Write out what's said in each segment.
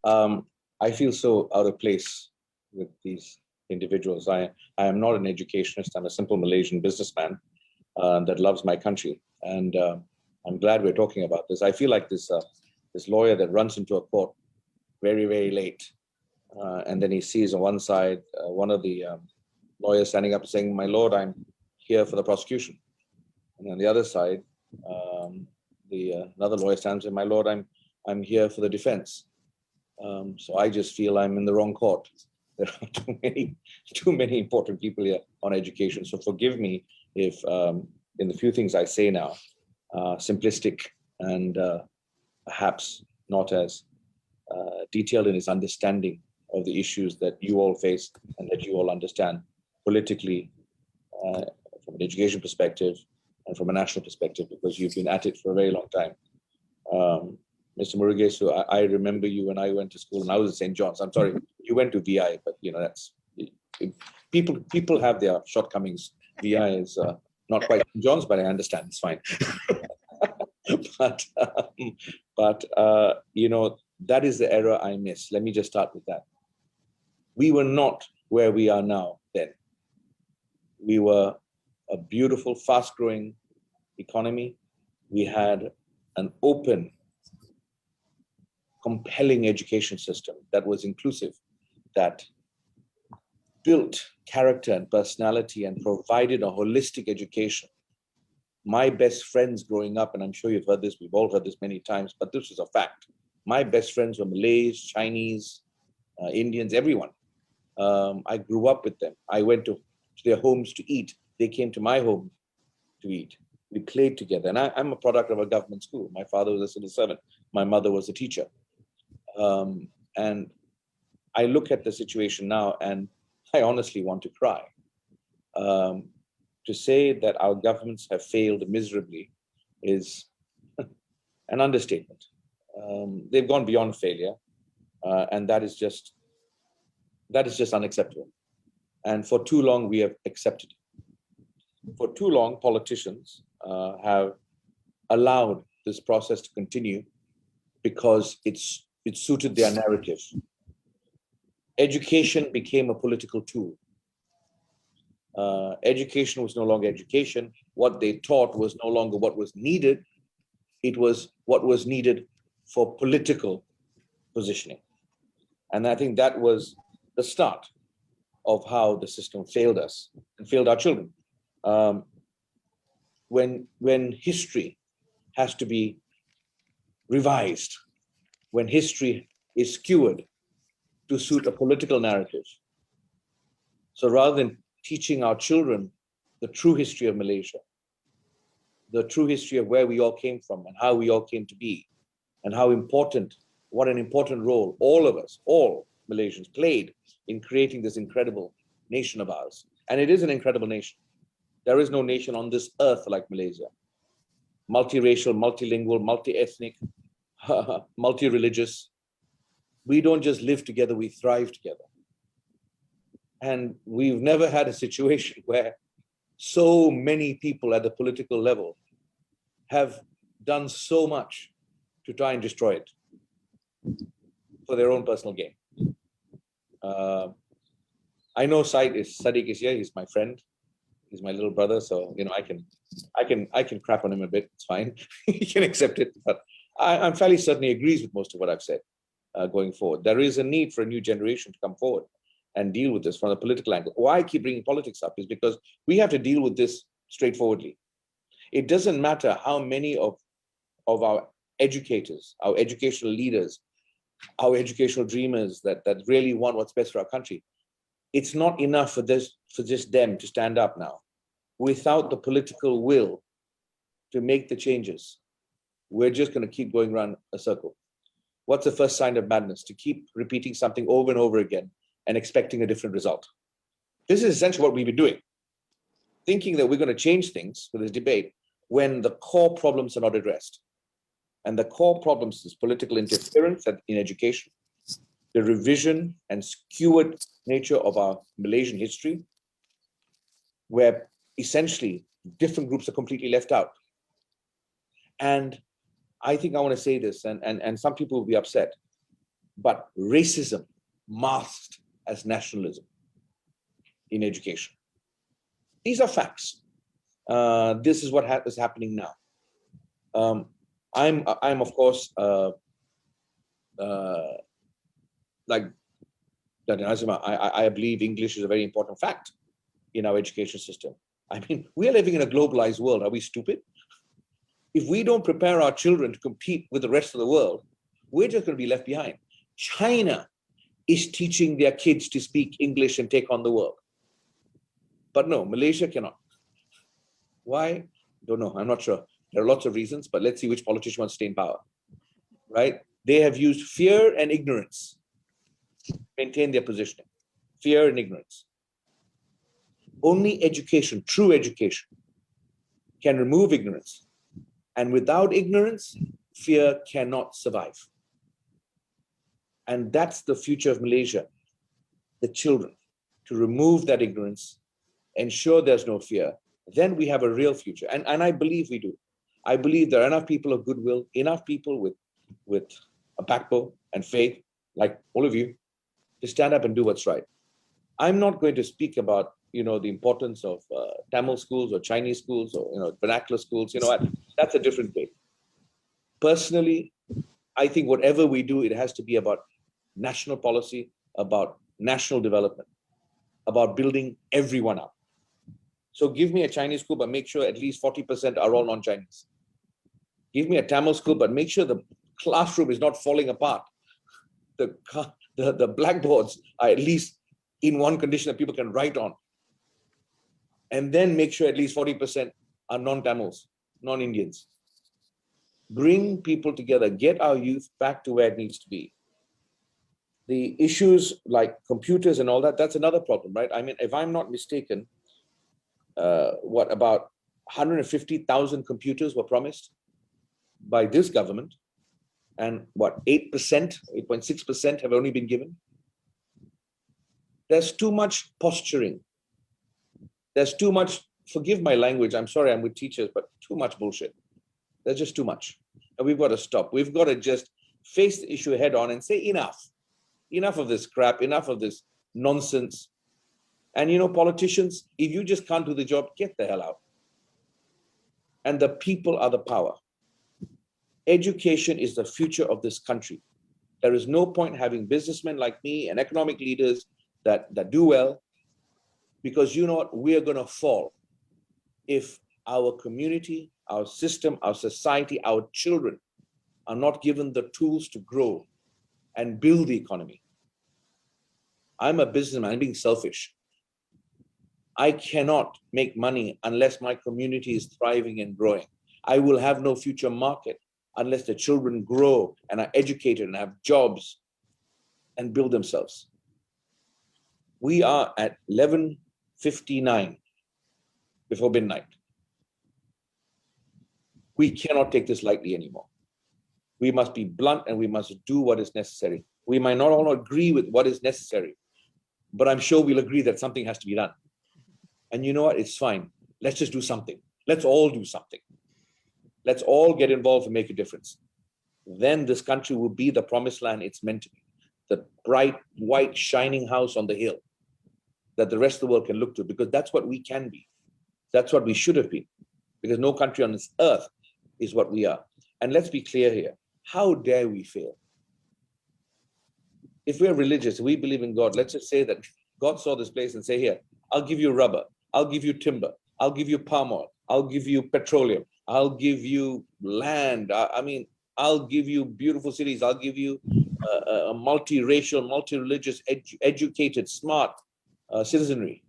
I feel so out of place with these individuals. I am not an educationist. I'm a simple Malaysian businessman that loves my country. And I'm glad we're talking about this. I feel like this lawyer that runs into a court very, very late. And then he sees on one side, one of the lawyers standing up saying, "My lord, I'm here for the prosecution." And on the other side, another lawyer stands and, "My lord, I'm here for the defense." So I just feel I'm in the wrong court. There are too many important people here on education. So forgive me if in the few things I say now, simplistic and perhaps not as detailed in its understanding of the issues that you all face and that you all understand politically, from an education perspective and from a national perspective, because you've been at it for a very long time. Mr. Murugesu, I remember you when I went to school, and I was at St. John's. I'm sorry, you went to VI, but that's people have their shortcomings. VI is not quite St. John's, but I understand, it's fine. but that is the era I miss. Let me just start with that. We were not where we are now then. We were a beautiful, fast-growing economy. We had an open, compelling education system that was inclusive, that built character and personality and provided a holistic education. My best friends growing up, and I'm sure you've heard this, we've all heard this many times, but this is a fact. My best friends were Malays, Chinese, Indians, everyone. I grew up with them. I went to their homes to eat. They came to my home to eat. We played together. And I'm a product of a government school. My father was a civil servant. My mother was a teacher. And I look at the situation now and I honestly want to cry. To say that our governments have failed miserably is an understatement. They've gone beyond failure, and that is just unacceptable. And for too long, we have accepted it. For too long, politicians have allowed this process to continue because it suited their narrative. Education became a political tool. Education was no longer education. What they taught was no longer what was needed. It was what was needed for political positioning. And I think that was the start of how the system failed us and failed our children. When history has to be revised, when history is skewed to suit a political narrative. So rather than teaching our children the true history of Malaysia, the true history of where we all came from and how we all came to be, and what an important role all of us, all Malaysians, played in creating this incredible nation of ours. And it is an incredible nation. There is no nation on this earth like Malaysia. Multiracial, multilingual, multi-ethnic, multi-religious. We don't just live together, we thrive together. And we've never had a situation where so many people at the political level have done so much to try and destroy it for their own personal gain. I know Sadiq is here. He's my friend. He's my little brother. So I can crap on him a bit. It's fine. He can accept it. But I'm fairly certain he agrees with most of what I've said going forward. There is a need for a new generation to come forward and deal with this from the political angle. Why I keep bringing politics up is because we have to deal with this straightforwardly. It doesn't matter how many of our educators, our educational leaders, our educational dreamers that really want what's best for our country. It's not enough for just them to stand up now. Without the political will to make the changes, we're just going to keep going around a circle. What's the first sign of madness? To keep repeating something over and over again and expecting a different result. This is essentially what we've been doing. Thinking that we're going to change things with this debate when the core problems are not addressed. And the core problems is political interference in education, the revision and skewed nature of our Malaysian history, where essentially different groups are completely left out. And I think I want to say this, and some people will be upset. but racism masked as nationalism in education. These are facts. This is what is happening now. I'm of course like I believe English is a very important fact in our education system. I mean, we are living in a globalized world. Are we stupid? If we don't prepare our children to compete with the rest of the world, we're just going to be left behind. China is teaching their kids to speak English and take on the world. But no, Malaysia cannot. Why? Don't know. I'm not sure. There are lots of reasons, but let's see which politician wants to stay in power. Right? They have used fear and ignorance to maintain their positioning. Fear and ignorance. Only education, true education, can remove ignorance. And without ignorance, fear cannot survive. And that's the future of Malaysia, the children, to remove that ignorance, ensure there's no fear, then we have a real future. And I believe we do. I believe there are enough people of goodwill, enough people with a backbone and faith, like all of you, to stand up and do what's right. I'm not going to speak about, the importance of Tamil schools or Chinese schools or, vernacular schools. You know what? That's a different thing. Personally, I think whatever we do, it has to be about national policy, about national development, about building everyone up. So give me a Chinese school, but make sure at least 40% are all non-Chinese. Give me a Tamil school, but make sure the classroom is not falling apart. The blackboards are at least in one condition that people can write on. And then make sure at least 40% are non-Tamils, non-Indians. Bring people together, get our youth back to where it needs to be. The issues like computers and all that, that's another problem, right? I mean, if I'm not mistaken, about 150,000 computers were promised by this government, and 8%, 8.6% have only been given. There's too much posturing. There's too much, forgive my language, I'm sorry, I'm with teachers, but too much bullshit. There's just too much. And we've got to stop. We've got to just face the issue head on and say enough. Enough of this crap, enough of this nonsense. And politicians, if you just can't do the job, get the hell out. And the people are the power. Education is the future of this country. There is no point having businessmen like me and economic leaders that do well, because you know what? We are going to fall if our community, our system, our society, our children are not given the tools to grow and build the economy. I'm a businessman, I'm being selfish. I cannot make money unless my community is thriving and growing. I will have no future market unless the children grow and are educated and have jobs and build themselves. We are at 11:59 before midnight. We cannot take this lightly anymore. We must be blunt and we must do what is necessary. We might not all agree with what is necessary, but I'm sure we'll agree that something has to be done. And you know what? It's fine. Let's just do something. Let's all do something. Let's all get involved and make a difference. Then this country will be the promised land it's meant to be. The bright, white, shining house on the hill that the rest of the world can look to, because that's what we can be. That's what we should have been, because no country on this earth is what we are. And let's be clear here. How dare we fail? If we're religious, we believe in God, let's just say that God saw this place and say, here, I'll give you rubber, I'll give you timber, I'll give you palm oil, I'll give you petroleum, I'll give you land, I'll give you beautiful cities, I'll give you a multiracial, multi-religious, educated, smart citizenry.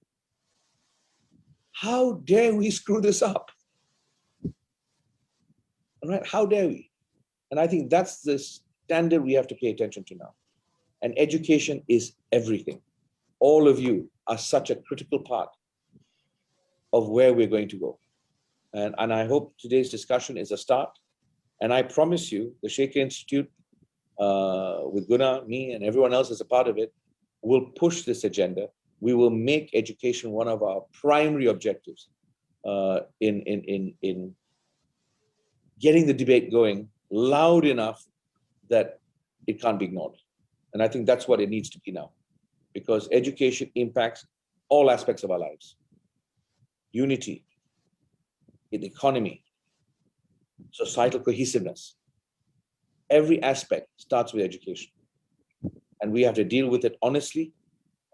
How dare we screw this up? All right, how dare we? And I think that's the standard we have to pay attention to now. And education is everything. All of you are such a critical part of where we're going to go. And I hope today's discussion is a start. And I promise you, the Sheikh Institute, with Guna, me, and everyone else as a part of it, will push this agenda. We will make education one of our primary objectives in getting the debate going loud enough that it can't be ignored. And I think that's what it needs to be now, because education impacts all aspects of our lives. Unity in the economy, societal cohesiveness. Every aspect starts with education. And we have to deal with it honestly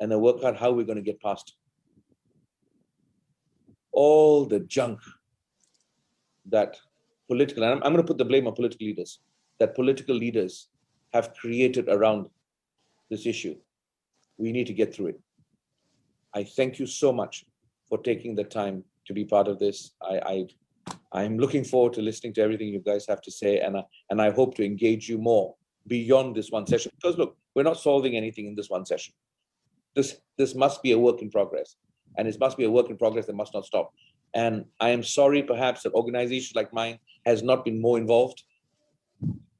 and then work out how we're going to get past all the junk that political, and I'm going to put the blame on political leaders, that political leaders have created around this issue. We need to get through it. I thank you so much for taking the time to be part of this. I'm looking forward to listening to everything you guys have to say, and I hope to engage you more beyond this one session. Because look, we're not solving anything in this one session. This must be a work in progress, and it must be a work in progress that must not stop. And I am sorry, perhaps, that organizations like mine has not been more involved.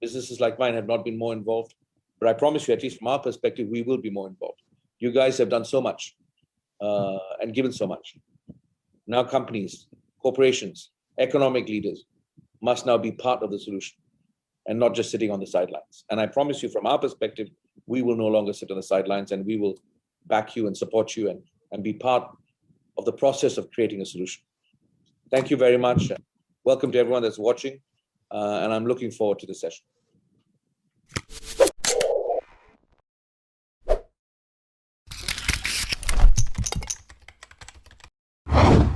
Businesses like mine have not been more involved. But I promise you, at least from our perspective, we will be more involved. You guys have done so much and given so much. Now companies, corporations, economic leaders must now be part of the solution and not just sitting on the sidelines. And I promise you, from our perspective, we will no longer sit on the sidelines, and we will back you and support you and be part of the process of creating a solution. Thank you very much. Welcome to everyone that's watching, and I'm looking forward to the session.